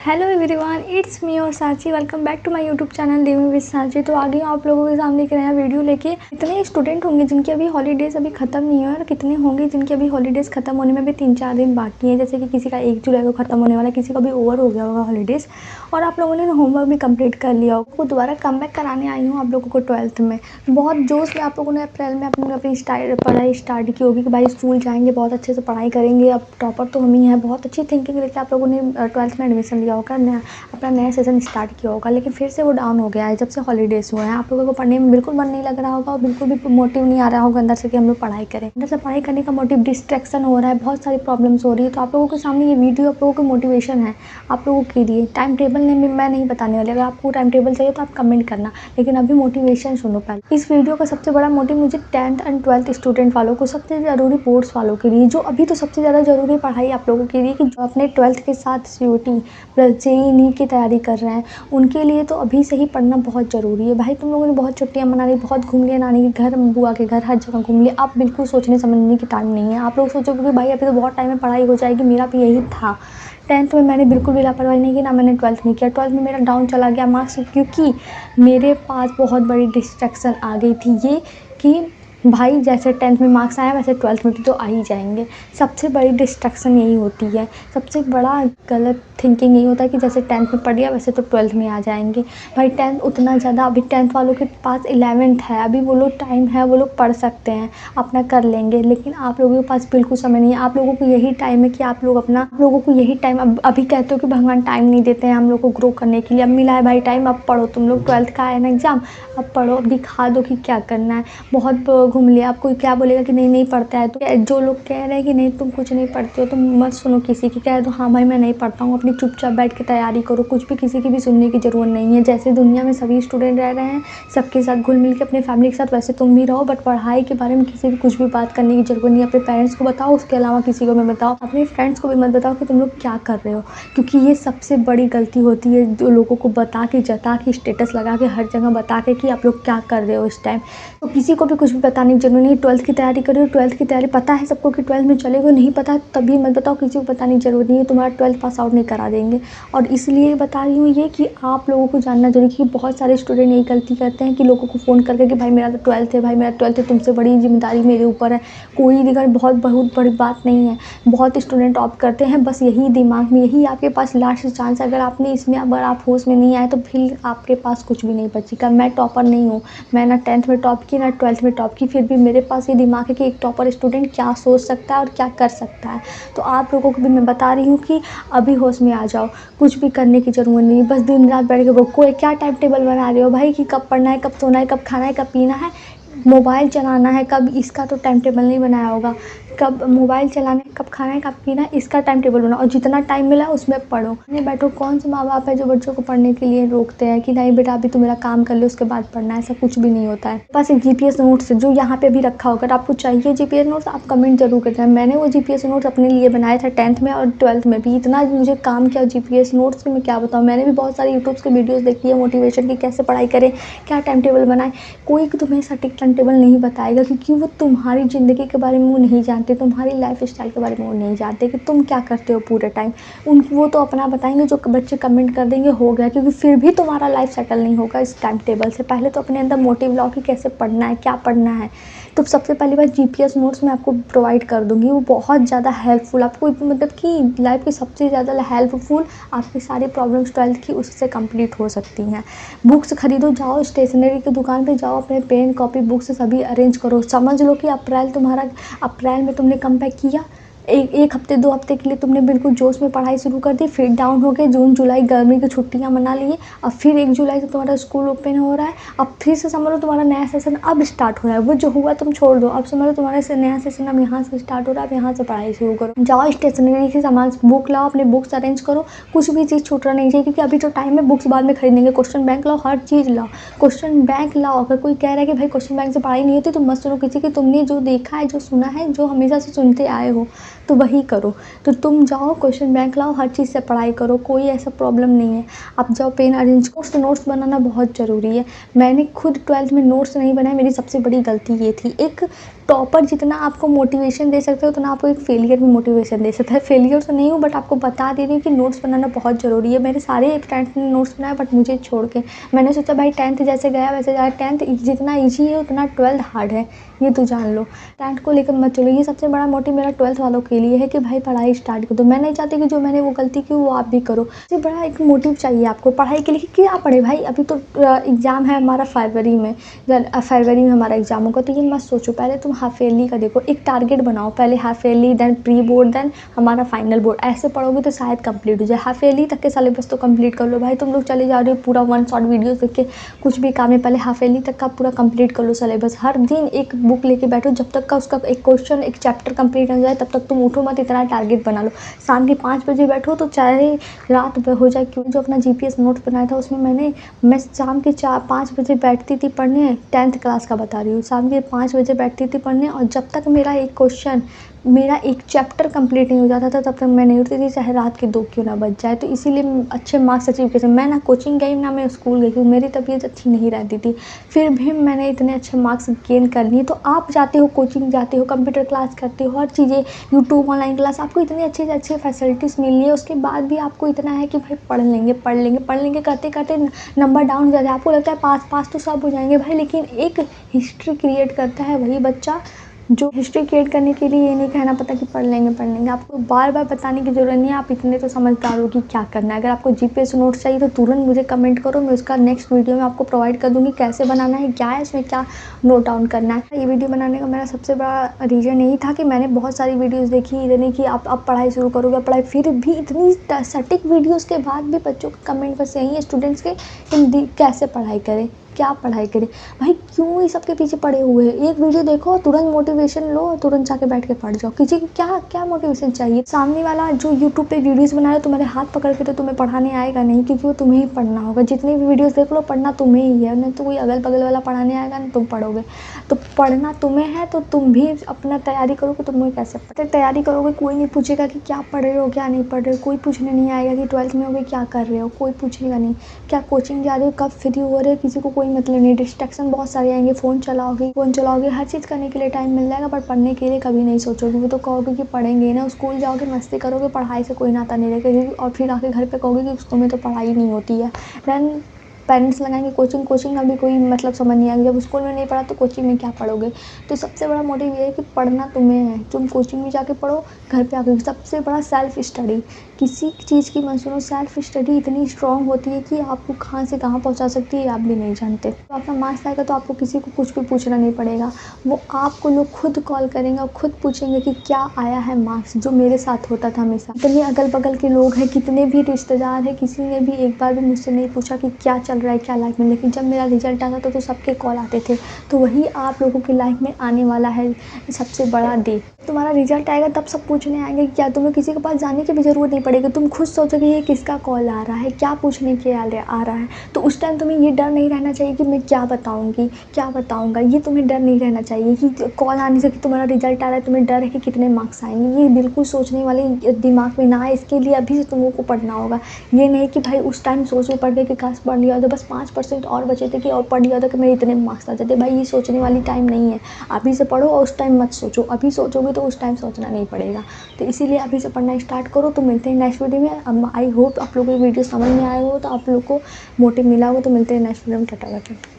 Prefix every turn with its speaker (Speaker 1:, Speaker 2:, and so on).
Speaker 1: Hello everyone, it's me और Sachi. Welcome back to my YouTube channel living with Sachi. तो आगे आप लोगों के सामने एक नया वीडियो लेके कितने स्टूडेंट होंगे जिनकी अभी हॉलीडेज़ अभी ख़त्म नहीं है और कितने होंगे जिनकी अभी हॉलीडेज़ ख़त्म होने में भी 3-4 दिन बाकी हैं। जैसे कि किसी का 1 जुलाई को ख़त्म होने वाला है, किसी का भी ओवर हो गया होगा हॉलीडेज़ और आप लोगों ने होमवर्क भी कंप्लीट कर लिया होगा। तो दोबारा कम बैक कराने आई हूँ आप लोगों को 12th में। बहुत जोश में आप लोगों ने अप्रैल में अपनी पढ़ाई स्टार्ट की होगी कि भाई स्कूल जाएंगे, बहुत अच्छे से पढ़ाई करेंगे, अब टॉपर तो हम ही हैं। बहुत अच्छी थिंकिंग लेके आप लोगों ने 12th में एडमिशन लिया होगा, अपना नया सेशन स्टार्ट किया होगा। लेकिन फिर से वो डाउन हो गया है जब से हॉलीडेज़ हुए हैं। आप लोगों को पढ़ने में बिल्कुल मन नहीं लग रहा होगा और बिल्कुल भी मोटिव नहीं आ रहा होगा अंदर से कि हम लोग पढ़ाई करें। अंदर से पढ़ाई करने का मोटिव डिस्ट्रैक्शन हो रहा है, बहुत सारी प्रॉब्लम्स हो रही है। तो आप लोगों के सामने ये वीडियो आप लोगों को मोटिवेशन है आप लोगों के लिए। टाइम टेबल मैं नहीं बताने वाली, अगर आपको टाइम टेबल चाहिए तो आप कमेंट करना, लेकिन अभी मोटिवेशन सुनो। पहले इस वीडियो का सबसे बड़ा मोटिव मुझे 10th एंड 12th स्टूडेंट वालों को, सबसे ज़रूरी बोर्ड्स वालों के लिए, जो अभी तो सबसे ज़्यादा ज़रूरी पढ़ाई आप लोगों के लिए कि जो अपने 12th के साथ CUT प्लस JEE की तैयारी कर रहे हैं, उनके लिए तो अभी से ही पढ़ना बहुत ज़रूरी है। भाई तुम लोगों ने बहुत छुट्टियां मना ली, बहुत घूम लिए, नानी के घर, बुआ के घर, हर जगह घूम लिए। अब बिल्कुल सोचने समझने की टाइम नहीं है। आप लोग सोचोगे कि भाई अभी तो बहुत टाइम में पढ़ाई हो जाएगी, मेरा भी यही था। 10th में मैंने बिल्कुल भी लापरवाही नहीं की, ना मैंने 12th में किया। 12th में मेरा डाउन चला गया मार्क्स, क्योंकि मेरे पास बहुत बड़ी डिस्ट्रैक्शन आ गई थी ये कि भाई जैसे 10th में मार्क्स आया वैसे 12th में भी तो आ ही जाएंगे। सबसे बड़ी डिस्ट्रैक्शन यही होती है, सबसे बड़ा गलत थिंकिंग यही होता है कि जैसे 10th में पढ़ लिया वैसे तो 12th में आ जाएंगे। भाई 10th उतना ज़्यादा, अभी 10th वालों के पास 11th है, अभी वो लोग टाइम है, वो लोग पढ़ सकते हैं, अपना कर लेंगे। लेकिन आप लोगों के पास बिल्कुल समय नहीं है। आप लोगों को यही टाइम है कि आप लोगों को यही टाइम, अब अभी कहते हो कि भगवान टाइम नहीं देते हैं हम लोग को ग्रो करने के लिए। अब मिला है भाई टाइम, अब पढ़ो। तुम लोग 12th का है ना एग्ज़ाम, अब पढ़ो, अब दिखा दो कि क्या करना है। बहुत घूम लिया, अब कोई क्या बोलेगा कि नहीं नहीं पढ़ता है। तो जो लोग कह रहे हैं कि नहीं तुम कुछ नहीं पढ़ते हो, तुम मत सुनो किसी की। कह दो हाँ भाई मैं नहीं पढ़ता हूँ, अपनी चुपचाप बैठ के तैयारी करो, कुछ भी किसी की भी सुनने की ज़रूरत नहीं है। जैसे दुनिया में सभी स्टूडेंट रह रहे हैं सबके साथ घुल मिल के अपने फैमिली के साथ, वैसे तुम भी रहो। बट पढ़ाई के बारे में किसी भी कुछ भी बात करने की ज़रूरत नहीं है। अपने पेरेंट्स को बताओ, उसके अलावा किसी को मत बताओ। अपने फ्रेंड्स को भी मत बताओ कि तुम लोग क्या कर रहे हो, क्योंकि ये सबसे बड़ी गलती होती है जो लोगों को बता के, जता के, स्टेटस लगा के, हर जगह बता के कि आप लोग क्या कर रहे हो इस टाइम। तो किसी को भी कुछ भी बताने की जरूरत नहीं। 12th की तैयारी करो, 12th की तैयारी पता है सबको कि 12th में चलेगा, नहीं पता तभी मत बताओ, किसी को बताने की ज़रूरत नहीं है। तुम्हारा 12th पास आउट नहीं करा देंगे। और इसलिए बता रही हूँ ये कि आप लोगों को जानना जरूरी है कि बहुत सारे स्टूडेंट यही गलती करते हैं कि लोगों को फ़ोन करके कि भाई मेरा तो 12th है, भाई मेरा 12th है, तुमसे बड़ी जिम्मेदारी मेरे ऊपर है। कोई दिक्कत, बहुत बड़ी बात नहीं है। बहुत स्टूडेंट ऑप्ट करते हैं बस यही दिमाग में, यही आपके पास लास्ट चांस है। अगर आपने इसमें, अगर आप होश में नहीं आए तो फिर आपके पास कुछ भी नहीं बचेगा। मैं टॉपर नहीं हूँ, मैं ना 10th में टॉप की ना 12th में टॉप की, फिर भी मेरे पास ये दिमाग है कि एक टॉपर स्टूडेंट क्या सोच सकता है और क्या कर सकता है। तो आप लोगों को भी मैं बता रही हूँ कि अभी होश में आ जाओ, कुछ भी करने की ज़रूरत नहीं। बस दिन रात बैठ के कोई क्या टाइम टेबल बना रहे हो भाई कि कब पढ़ना है, कब सोना है, कब खाना है, कब पीना है, मोबाइल चलाना है कब, इसका तो टाइम टेबल नहीं बनाया होगा। कब मोबाइल चलाना है, कब खाना है, कब पीना है, इसका टाइम टेबल बनाओ और जितना टाइम मिला उसमें पढ़ो। नहीं बैठो, कौन से माँ बाप है जो बच्चों को पढ़ने के लिए रोकते हैं कि नहीं बेटा अभी तो मेरा काम कर लो उसके बाद पढ़ना है। ऐसा कुछ भी नहीं होता है। बस एक GPS नोट्स जो यहाँ पे भी रखा होगा, अगर आपको चाहिए GPS नोट्स आप कमेंट जरूर करना। मैंने वो GPS नोट्स अपने लिए बनाए थे 10th में और 12th में भी। इतना मुझे काम किया GPS नोट्स में, क्या बताऊँ। मैंने भी बहुत सारी यूट्यूब्स के वीडियोज़ देखी है मोटिवेशन की, कैसे पढ़ाई करें, क्या टाइम टेबल बनाए। कोई तुम्हें सटीक टाइम टेबल नहीं बताएगा, क्योंकि वो तुम्हारी ज़िंदगी के बारे में वो नहीं जानते, तुम्हारी लाइफ स्टाइल के बारे में वो नहीं जानते कि तुम क्या करते हो पूरे टाइम। वो तो अपना बताएंगे, जो बच्चे कमेंट कर देंगे हो गया, क्योंकि फिर भी तुम्हारा लाइफ सेटल नहीं होगा इस टाइम टेबल से। पहले तो अपने अंदर मोटिव लाओ कि कैसे पढ़ना है, क्या पढ़ना है। तो सबसे पहली बात GPS नोट्स मैं आपको प्रोवाइड कर दूँगी, वो बहुत ज़्यादा हेल्पफुल, आपको मतलब कि लाइफ की सबसे ज़्यादा हेल्पफुल, आपकी सारी प्रॉब्लम्स 12th की उससे कंप्लीट हो सकती हैं। बुक्स खरीदो, जाओ स्टेशनरी की दुकान पे जाओ, अपने पेन कॉपी बुक्स सभी अरेंज करो। समझ लो कि अप्रैल में तुमने कम बैक किया, एक हफ्ते 2 हफ्ते के लिए तुमने बिल्कुल जोश में पढ़ाई शुरू कर दी, फिर डाउन हो गए। जून जुलाई गर्मी की छुट्टियां मना लिए, अब फिर 1 जुलाई से तुम्हारा स्कूल ओपन हो रहा है। अब फिर से समझ लो तुम्हारा नया सेशन अब स्टार्ट हो रहा है। वो जो हुआ तुम छोड़ दो, अब समझ लो तुम्हारा से नया सेशन अब यहाँ से स्टार्ट हो रहा है। अब यहाँ से पढ़ाई शुरू करो, जाओ स्टेशनरी के सामान, बुक लाओ, अपने बुक्स अरेंज करो। कुछ भी चीज़ छूटना नहीं चाहिए, क्योंकि अभी तो टाइम है, बुक्स बाद में खरीदेंगे। क्वेश्चन बैंक लाओ, हर चीज़ लाओ, क्वेश्चन बैंक लाओ। अगर कोई कह रहा है कि भाई क्वेश्चन बैंक से पढ़ाई नहीं होती, तो मत सुनो किसी की। तुमने जो देखा है, जो सुना है, जो हमेशा से सुनते आए हो, तो वही करो। तो तुम जाओ क्वेश्चन बैंक लाओ, हर चीज़ से पढ़ाई करो, कोई ऐसा प्रॉब्लम नहीं है। आप जाओ पेन अरेंज करो। नोट्स बनाना बहुत ज़रूरी है। मैंने खुद 12th में नोट्स नहीं बनाए, मेरी सबसे बड़ी गलती ये थी। एक टॉपर जितना आपको मोटिवेशन दे सकते हो उतना आपको एक फेलियर भी मोटिवेशन दे सकता है। फेलियर तो नहीं हूँ बट आपको बता दे रही हूँ कि नोट्स बनाना बहुत ज़रूरी है। मेरे सारे फ्रेंड्स ने नोट्स बनाया बट मुझे छोड़ के। मैंने सोचा भाई 10th जैसे गया वैसे जाए। 10th जितना ईजी है उतना 12th हार्ड है, ये तो जान लो। 10th को लेकर मत चलो। ये सबसे बड़ा मोटिव मेरा 12th वालों के लिए है कि भाई पढ़ाई स्टार्ट कर दो। मैं नहीं चाहती कि जो मैंने वो गलती की वो आप भी करो। सबसे बड़ा एक मोटिव चाहिए आपको पढ़ाई के लिए। क्या पढ़े भाई, अभी तो एग्ज़ाम है हमारा फरवरी में। फरवरी में हमारा एग्ज़ाम होगा, तो ये मत सोचो। पहले तुम हाफ ईयरली का देखो, एक टारगेट बनाओ। पहले half yearly, then pre board, then हमारा फाइनल बोर्ड। ऐसे पढ़ोगे तो शायद कंप्लीट हो जाए। हाफ ईयरली तक के सिलेबस तो कंप्लीट कर लो भाई। तुम लोग चले जा रहे हो पूरा वन शॉट वीडियोस देख के, कुछ भी काम है। पहले हाफ ईयरली तक का पूरा कंप्लीट कर लो सिलेबस। हर दिन एक बुक लेके बैठो, जब तक का उसका एक क्वेश्चन एक चैप्टर कंप्लीट हो जाए तब तक तुम उठो मत। इतना टारगेट बना लो। शाम के 5 बजे बैठो तो चाहे रात हो जाए। क्यों, जो अपना जीपीएस नोट्स बनाया था उसमें मैं शाम के 5 बजे बैठती थी पढ़ने। 10th क्लास का बता रही हूँ। शाम के 5 बजे बैठती थी पढ़ने और जब तक मेरा एक क्वेश्चन, मेरा एक चैप्टर कंप्लीट नहीं हो जाता था तब तक मैं नहीं उठती थी, चाहे रात के 2 क्यों ना बज जाए। तो इसीलिए अच्छे मार्क्स अचीव किए थे। मैं ना कोचिंग गई ना मैं स्कूल गई, क्योंकि मेरी तबीयत अच्छी नहीं रहती थी। फिर भी मैंने इतने अच्छे मार्क्स गेन कर लिए। तो आप जाते हो कोचिंग, जाते हो कंप्यूटर क्लास करते हो, हर चीज़ें यूट्यूब ऑनलाइन क्लास, आपको इतनी अच्छी से अच्छी फैसिलिटीज़ मिल रही है। उसके बाद भी आपको इतना है कि भाई पढ़ लेंगे पढ़ लेंगे पढ़ लेंगे करते करते नंबर डाउन हो जाता है। आपको लगता है पास पास तो सब हो जाएंगे भाई, लेकिन एक हिस्ट्री क्रिएट करता है वही बच्चा जो हिस्ट्री क्रिएट करने के लिए ये नहीं कहना पता कि पढ़ लेंगे पढ़ लेंगे। आपको बार बार बताने की ज़रूरत नहीं है। आप इतने तो समझदार हो कि क्या करना है। अगर आपको जीपीएस नोट्स चाहिए तो तुरंत मुझे कमेंट करो, मैं उसका नेक्स्ट वीडियो में आपको प्रोवाइड कर दूँगी कैसे बनाना है, क्या है इसमें, क्या नोट डाउन करना है। ये वीडियो बनाने का मेरा सबसे बड़ा रीज़न यही था कि मैंने बहुत सारी वीडियोज़ देखी, इतनी कि आप अब पढ़ाई शुरू करोगे पढ़ाई, फिर भी इतनी सटीक वीडियोज़ के बाद भी बच्चों का कमेंट बस यही है स्टूडेंट्स के, हिंदी कैसे पढ़ाई करें, क्या पढ़ाई करें। भाई क्यों इस सब के पीछे पड़े हुए हैं। एक वीडियो देखो, तुरंत मोटिवेशन लो, तुरंत जाके बैठ के पढ़ जाओ। किसी को क्या क्या मोटिवेशन चाहिए। सामने वाला जो यूट्यूब पे वीडियोस बना रहा है तुम्हारे हाथ पकड़ के तो तुम्हें पढ़ाने आएगा नहीं, क्योंकि वो तुम्हें ही पढ़ना होगा। जितनी भी वीडियोस देख लो पढ़ना तुम्हें ही है, नहीं तो कोई अगल बगल वाला पढ़ाने आएगा नहीं, तुम पढ़ोगे। तो पढ़ना तुम्हें है तो तुम भी अपना तैयारी करोगे। तुम्हें कैसे तैयारी करोगे, कोई नहीं पूछेगा कि क्या पढ़ रहे हो क्या नहीं पढ़ रहे हो। कोई पूछने नहीं आएगा कि 12th में हो गए क्या कर रहे हो, कोई पूछेगा नहीं। क्या कोचिंग जा रहे हो, कब फ्री हो रहे हो, किसी को कोई मतलब नहीं। डिस्ट्रैक्शन बहुत सारे आएंगे, फ़ोन चलाओगे, हर चीज़ करने के लिए टाइम मिल जाएगा, पर पढ़ने के लिए कभी नहीं सोचोगे। वो तो कहोगे कि पढ़ेंगे ना, स्कूल जाओगे मस्ती करोगे, पढ़ाई से कोई नाता नहीं रहेगा। और फिर आके घर पे कहोगे कि तुम्हें तो पढ़ाई नहीं होती है। देन पेरेंट्स लगाएंगे कोचिंग का भी कोई मतलब समझ नहीं आएगा। जब स्कूल में नहीं पढ़ा तो कोचिंग में क्या पढ़ोगे। तो सबसे बड़ा मोटिव ये है कि पढ़ना तुम्हें है। तुम कोचिंग में जाके पढ़ो, घर पे आके। सबसे बड़ा सेल्फ स्टडी, किसी चीज़ की मत सुनो। सेल्फ स्टडी इतनी स्ट्रांग होती है कि आपको कहाँ से कहाँ पहुँचा सकती है आप भी नहीं जानते। तो अपना मार्क्स आएगा तो आपको किसी को कुछ भी पूछना नहीं पड़ेगा। वो आपको लोग खुद कॉल करेंगे और खुद पूछेंगे कि क्या आया है मार्क्स, जो मेरे साथ होता था हमेशा। इतने अगल बगल के लोग हैं, कितने भी रिश्तेदार हैं, किसी ने भी एक बार भी मुझसे नहीं पूछा कि क्या चल रहा है क्या लाइफ में। लेकिन जब मेरा रिजल्ट आता था तो सबके कॉल आते थे। तो वही आप लोगों की लाइफ में आने वाला है सबसे बड़ा डे। तुम्हारा रिजल्ट आएगा तब सब पूछने आएंगे। क्या तुम्हें किसी के पास जाने की भी ज़रूरत नहीं पड़ेगी। तुम खुद सोचोगे ये किसका कॉल आ रहा है, क्या पूछने के आ रहा है। तो उस टाइम तुम्हें ये डर नहीं रहना चाहिए कि मैं क्या बताऊँगी क्या बताऊँगा। ये तुम्हें डर नहीं रहना चाहिए कि कॉल आने से कि तुम्हारा रिजल्ट आ रहा है तुम्हें डर है कि कितने मार्क्स आएंगे। ये बिल्कुल सोचने वाले दिमाग में ना आए। इसके लिए अभी से तुम लोग को पढ़ना होगा। ये नहीं कि भाई उस टाइम सोचो पढ़ के कि काश पढ़ लिया तो बस 5% और बचे थे कि और पढ़ लिया था कि मेरे इतने मार्क्स आ जाते। भाई ये सोचने वाली टाइम नहीं है। अभी से पढ़ो और उस टाइम मत सोचो। अभी सोचोगे तो उस टाइम सोचना नहीं पड़ेगा। तो इसीलिए अभी से पढ़ना स्टार्ट करो। तो मिलते हैं नेक्स्ट वीडियो में। आई होप आप लोगों को वीडियो समझ में आया हो, तो आप लोग को मोटिव मिला हो। तो मिलते हैं नेक्स्ट वीडियो में। Tata bye.